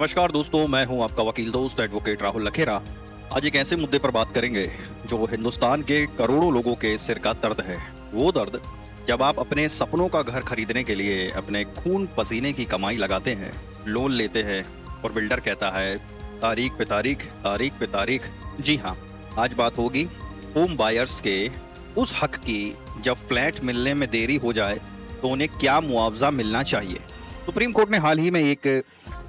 नमस्कार दोस्तों, मैं हूं आपका वकील दोस्त एडवोकेट राहुल लखेरा। आज एक ऐसे मुद्दे पर बात करेंगे जो हिंदुस्तान के करोड़ों लोगों के सिर का दर्द है। वो दर्द जब आप अपने सपनों का घर खरीदने के लिए अपने खून पसीने की कमाई लगाते हैं, लोन लेते हैं और बिल्डर कहता है तारीख पे तारीख, तारीख पे तारीख। जी हाँ, आज बात होगी होम बायर्स के उस हक की जब फ्लैट मिलने में देरी हो जाए तो उन्हें क्या मुआवजा मिलना चाहिए। सुप्रीम कोर्ट ने हाल ही में एक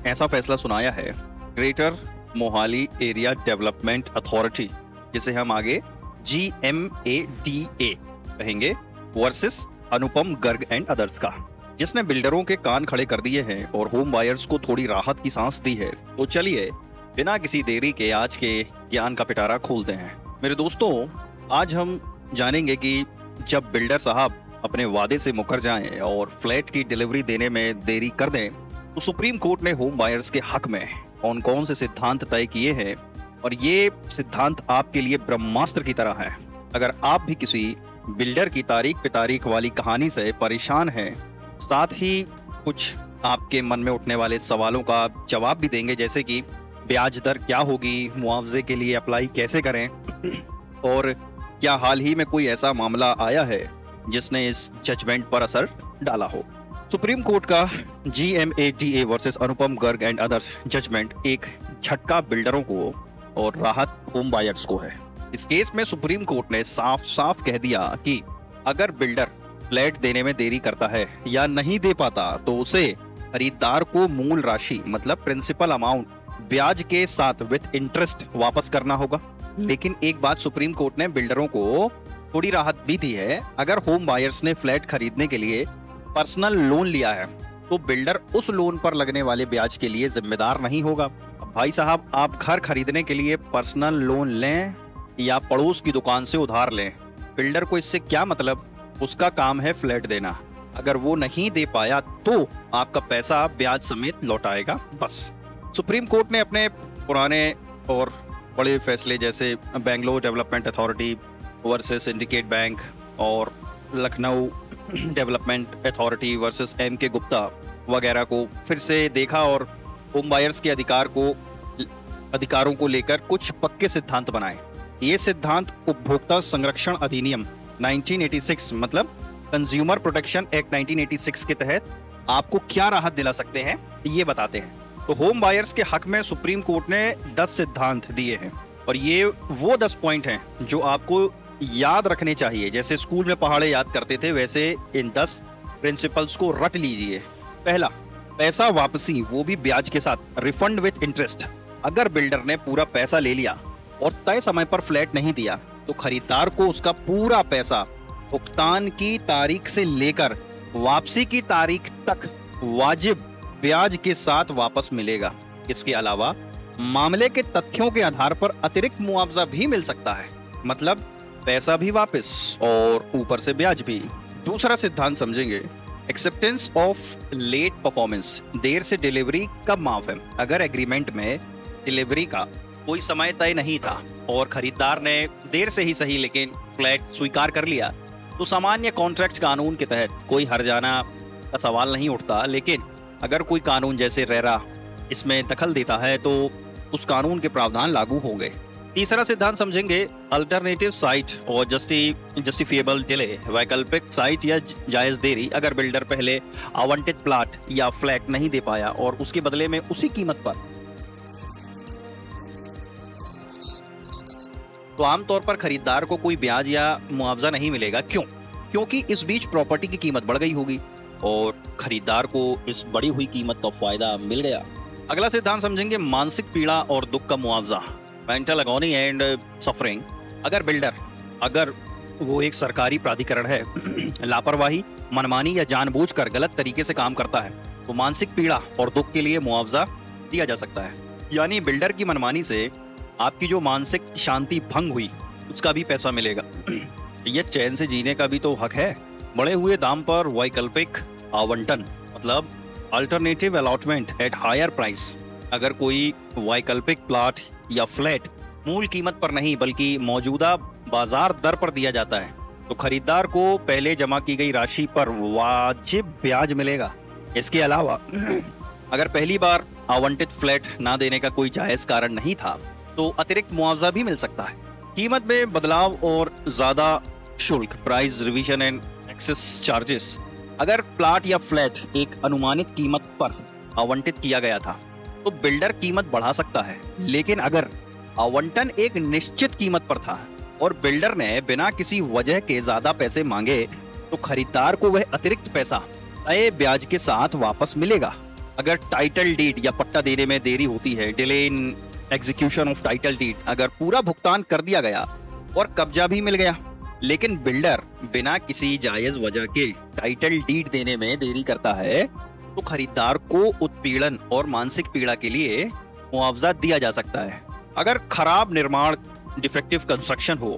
ऐसा फैसला सुनाया है, greater Mohali area development authority, जिसे हम आगे GMADA कहेंगे, versus Anupam Garg and others का, जिसने बिल्डरों के कान खड़े कर दिए हैं और होम बायर्स को थोड़ी राहत की सांस दी है। तो चलिए बिना किसी देरी के आज के ज्ञान का पिटारा खोलते हैं। मेरे दोस्तों, आज हम जानेंगे कि जब बिल्डर साहब अपने वादे से मुकर जाएं और फ्लैट की डिलीवरी देने में देरी कर दें तो सुप्रीम कोर्ट ने होम बायर्स के हक में कौन कौन से सिद्धांत तय किए हैं, और ये सिद्धांत आपके लिए ब्रह्मास्त्र की तरह है। अगर आप भी किसी बिल्डर की तारीख पे तारीख वाली कहानी से परेशान हैं, साथ ही कुछ आपके मन में उठने वाले सवालों का जवाब भी देंगे, जैसे कि ब्याज दर क्या होगी, मुआवजे के लिए अप्लाई कैसे करें, और क्या हाल ही में कोई ऐसा मामला आया है जिसने इस जजमेंट पर असर डाला हो। सुप्रीम कोर्ट का GMADA versus Anupam Garg and others judgement एक झटका बिल्डरों को और राहत होम बायर्स को है। इस केस में सुप्रीम कोर्ट ने साफ साफ कह दिया कि अगर बिल्डर फ्लैट देने में देरी करता है या नहीं दे पाता तो उसे खरीदार को मूल राशि मतलब प्रिंसिपल अमाउंट ब्याज के साथ विद इंटरेस्ट वापस करना होगा। लेकिन एक बात सुप्रीम कोर्ट ने बिल्डरों को थोड़ी राहत भी दी है। अगर होम बायर्स ने फ्लैट खरीदने के लिए पर्सनल लोन लिया है तो बिल्डर उस लोन पर लगने वाले ब्याज के लिए जिम्मेदार नहीं होगा। अब भाई साहब, आप घर खरीदने के लिए पर्सनल लोन लें या पड़ोस की दुकान से उधार लें, बिल्डर को इससे क्या मतलब, उसका काम है फ्लैट देना। अगर वो नहीं दे पाया तो आपका पैसा ब्याज समेत लौटाएगा, बस। सुप्रीम कोर्ट ने अपने पुराने और बड़े फैसले जैसे Bangalore Development Authority versus Syndicate Bank और Lucknow Development Authority versus MK Gupta वगैरह को फिर से देखा और होम बायर्स के अधिकारों को लेकर कुछ पक्के सिद्धांत बनाए। ये सिद्धांत उपभोक्ता संरक्षण अधिनियम 1986 मतलब कंज्यूमर प्रोटेक्शन एक्ट 1986 के तहत आपको क्या राहत दिला सकते हैं, ये बताते हैं। तो होम बायर्स के हक में सुप्रीम कोर्ट ने 10 सिद्धांत दिए हैं और ये वो 10 पॉइंट हैं जो आपको याद रखने चाहिए। जैसे स्कूल में पहाड़े याद करते थे, वैसे इन 10 प्रिंसिपल्स को रट लीजिए। पहला, पैसा वापसी, वो भी ब्याज के साथ, रिफंड विद इंटरेस्ट। अगर बिल्डर ने पूरा पैसा ले लिया और तय समय पर फ्लैट नहीं दिया तो खरीदार को उसका पूरा पैसा भुगतान की तारीख से लेकर वापसी की तारीख तक वाजिब ब्याज के साथ वापस मिलेगा। इसके अलावा मामले के तथ्यों के आधार पर अतिरिक्त मुआवजा भी मिल सकता है, मतलब पैसा भी वापस और ऊपर से ब्याज भी। दूसरा सिद्धांत समझेंगे, एक्सेप्टेंस ऑफ लेट परफॉर्मेंस, देर से डिलीवरी कब माफ है। अगर एग्रीमेंट में डिलीवरी का कोई समय तय नहीं था और खरीदार ने देर से ही सही लेकिन फ्लैट स्वीकार कर लिया तो सामान्य कॉन्ट्रैक्ट कानून के तहत कोई हर्जाना का सवाल नहीं उठता। लेकिन अगर कोई कानून जैसे रेरा इसमें दखल देता है तो उस कानून के प्रावधान लागू होंगे। तीसरा सिद्धांत समझेंगे, अल्टरनेटिव साइट और जस्टिफिएबल डिले, वैकल्पिक साइट या जायज देरी। अगर बिल्डर पहले आवंटित प्लाट या फ्लैट नहीं दे पाया और उसके बदले में उसी कीमत पर, तो आमतौर पर खरीदार को कोई ब्याज या मुआवजा नहीं मिलेगा। क्यों? क्योंकि इस बीच प्रॉपर्टी की कीमत बढ़ गई होगी और खरीदार को इस बढ़ी हुई कीमत का फायदा मिल गया। अगला सिद्धांत समझेंगे, मानसिक पीड़ा और दुख का मुआवजा, मेंटल अगोनी एंड सफरिंग। अगर बिल्डर, अगर वो एक सरकारी प्राधिकरण है, लापरवाही, मनमानी या जानबूझकर गलत तरीके से काम करता है तो मानसिक पीड़ा और दुख के लिए मुआवजा दिया जा सकता है। यानी बिल्डर की मनमानी से आपकी जो मानसिक शांति भंग हुई उसका भी पैसा मिलेगा। ये चैन से जीने का भी तो हक है। बढ़े हुए दाम पर वैकल्पिक आवंटन मतलब alternative allotment at higher price. अगर कोई वैकल्पिक प्लॉट या फ्लैट मूल कीमत पर नहीं बल्कि मौजूदा बाजार दर पर दिया जाता है तो खरीदार को पहले जमा की गई राशि पर वाजिब ब्याज मिलेगा। इसके अलावा अगर पहली बार आवंटित फ्लैट ना देने का कोई जायज कारण नहीं था तो अतिरिक्त मुआवजा भी मिल सकता है। कीमत में बदलाव और ज्यादा शुल्क, price revision and excess charges. अगर प्लाट या फ्लैट एक अनुमानित कीमत पर आवंटित किया गया था तो बिल्डर कीमत बढ़ा सकता है, लेकिन अगर आवंटन एक निश्चित कीमत पर था और बिल्डर ने बिना किसी वजह के ज्यादा पैसे मांगे तो खरीदार को वह अतिरिक्त पैसा तय ब्याज के साथ वापस मिलेगा। अगर टाइटल डीड या पट्टा देने में देरी होती है, delay in execution of title deed, अगर पूरा भुगतान कर दिया गया और कब्जा भी मिल गया लेकिन बिल्डर बिना किसी जायज वजह के टाइटल डीड देने में देरी करता है तो खरीदार को उत्पीड़न और मानसिक पीड़ा के लिए मुआवजा दिया जा सकता है। अगर खराब निर्माण, डिफेक्टिव कंस्ट्रक्शन हो,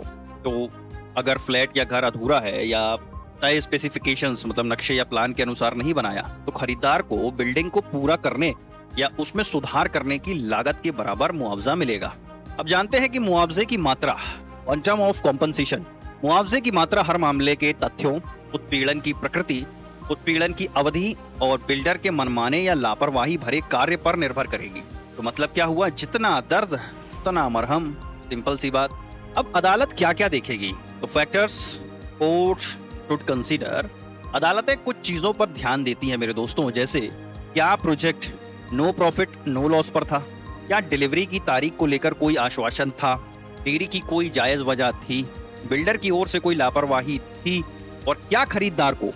तो अगर फ्लैट या घर अधूरा है या तय स्पेसिफिकेशंस मतलब नक्शे या प्लान के अनुसार नहीं बनाया तो खरीदार को बिल्डिंग को पूरा करने या उसमें सुधार करने की लागत के बराबर मुआवजा मिलेगा। अब जानते हैं कि मुआवजे की मात्रा, क्वांटम ऑफ कॉम्पनसेशन। मुआवजे की मात्रा हर मामले के तथ्यों, उत्पीड़न की प्रकृति, उत्पीड़न की अवधि और बिल्डर के मनमाने या लापरवाही भरे कार्य पर निर्भर करेगी। तो मतलब क्या हुआ, जितना दर्द उतना मरहम, सिंपल सी बात। अब अदालत क्या क्या देखेगी, तो फैक्टर्स कोर्ट्स शुड कंसीडर। अदालतें कुछ चीजों पर ध्यान देती हैं मेरे दोस्तों, जैसे क्या project no profit no loss पर था, क्या डिलीवरी की तारीख को लेकर कोई आश्वासन था, देरी की कोई जायज वजह थी, बिल्डर की ओर से कोई लापरवाही थी, और क्या खरीदार को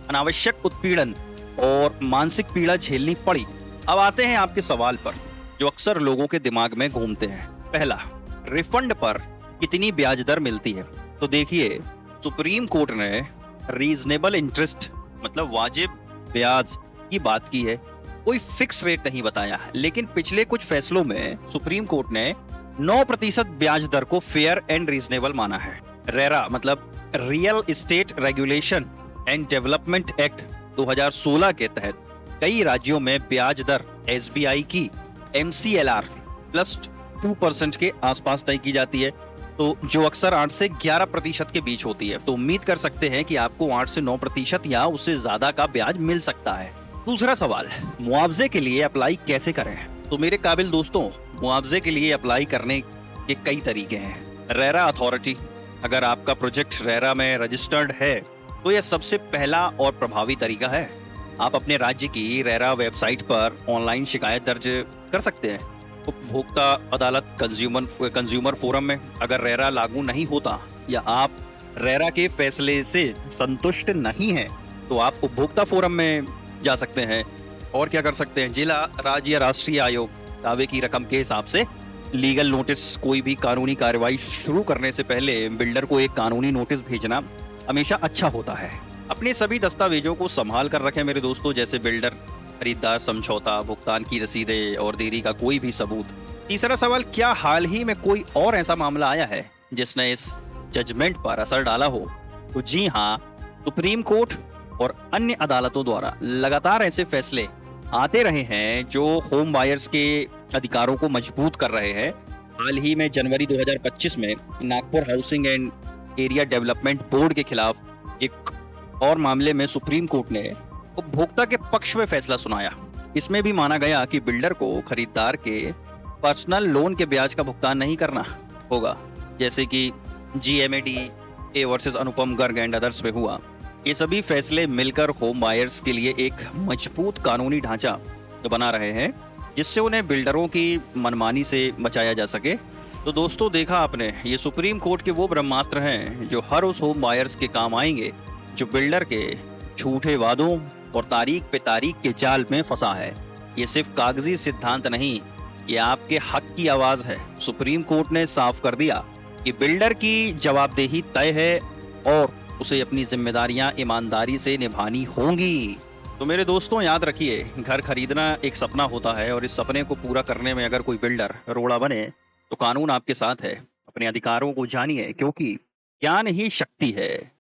अनावश्यक उत्पीड़न और मानसिक पीड़ा झेलनी पड़ी। अब आते हैं आपके सवाल पर जो अक्सर लोगों के दिमाग में घूमते हैं। पहला, रिफंड पर कितनी ब्याज दर मिलती है। तो देखिए, सुप्रीम कोर्ट ने रीजनेबल इंटरेस्ट मतलब वाजिब ब्याज की बात की है, कोई फिक्स रेट नहीं बताया, लेकिन पिछले कुछ फैसलों में सुप्रीम कोर्ट ने 9% ब्याज दर को फेयर एंड रीजनेबल माना है। रेरा मतलब real estate regulation and development act 2016 के तहत कई राज्यों में ब्याज दर एसबीआई की MCLR प्लस 2% के आसपास तय की जाती है, तो जो अक्सर 8 से 11% के बीच होती है। तो उम्मीद कर सकते हैं कि आपको 8 से 9% या उससे ज्यादा का ब्याज मिल सकता है। दूसरा सवाल, मुआवजे के लिए अप्लाई कैसे करें। तो मेरे काबिल दोस्तों, मुआवजे के लिए अप्लाई करने के कई तरीके हैं। रेरा अथॉरिटी, अगर आपका प्रोजेक्ट रेरा में रजिस्टर्ड है तो यह सबसे पहला और प्रभावी तरीका है। आप अपने राज्य की रेरा वेबसाइट पर ऑनलाइन शिकायत दर्ज कर सकते हैं। उपभोक्ता अदालत, कंज्यूमर फोरम में। अगर रेरा लागू नहीं होता या आप रेरा के फैसले से संतुष्ट नहीं हैं तो आप उपभोक्ता फोरम में जा सकते हैं। और क्या कर सकते हैं, जिला, राज्य या राष्ट्रीय आयोग दावे की रकम के हिसाब से लीगल नोटिस। कोई भी कानूनी कार्रवाई शुरू करने से पहले बिल्डर को एक कानूनी नोटिस भेजना हमेशा अच्छा होता है। अपने सभी दस्तावेजों को संभाल कर रखें मेरे दोस्तों, जैसे बिल्डर खरीदार समझौता, भुगतान की रसीदें और देरी का कोई भी सबूत। तीसरा सवाल, क्या हाल ही में कोई और ऐसा मामला आया है जिसने इस जजमेंट पर असर डाला हो। तो जी हाँ, सुप्रीम कोर्ट और अन्य अदालतों द्वारा लगातार ऐसे फैसले आते रहे हैं जो होम बायर्स के अधिकारों को मजबूत कर रहे हैं। हाल ही में जनवरी 2025 में Nagpur housing and area development board के खिलाफ एक और मामले में सुप्रीम कोर्ट ने उपभोक्ता के पक्ष में फैसला सुनाया। इसमें भी माना गया कि बिल्डर को खरीदार के पर्सनल लोन के ब्याज का भुगतान नहीं करना होगा, जैसे कि GMADA versus Anupam Garg and others में हुआ। ये सभी फैसले मिलकर होम बायर्स के लिए एक मजबूत कानूनी ढांचा बना रहे हैं जिससे उन्हें बिल्डरों की मनमानी से बचाया जा सके। तो दोस्तों, देखा आपने, ये सुप्रीम कोर्ट के वो ब्रह्मास्त्र हैं जो हर उस होम बायर्स के काम आएंगे जो बिल्डर के झूठे वादों और तारीख पे तारीख के जाल में फंसा है। ये सिर्फ कागजी सिद्धांत नहीं, ये आपके हक की आवाज है। सुप्रीम कोर्ट ने साफ कर दिया कि बिल्डर की जवाबदेही तय है और उसे अपनी जिम्मेदारियां ईमानदारी से निभानी होंगी। तो मेरे दोस्तों, याद रखिए, घर खरीदना एक सपना होता है और इस सपने को पूरा करने में अगर कोई बिल्डर रोड़ा बने तो कानून आपके साथ है। अपने अधिकारों को जानिए, क्योंकि ज्ञान ही शक्ति है।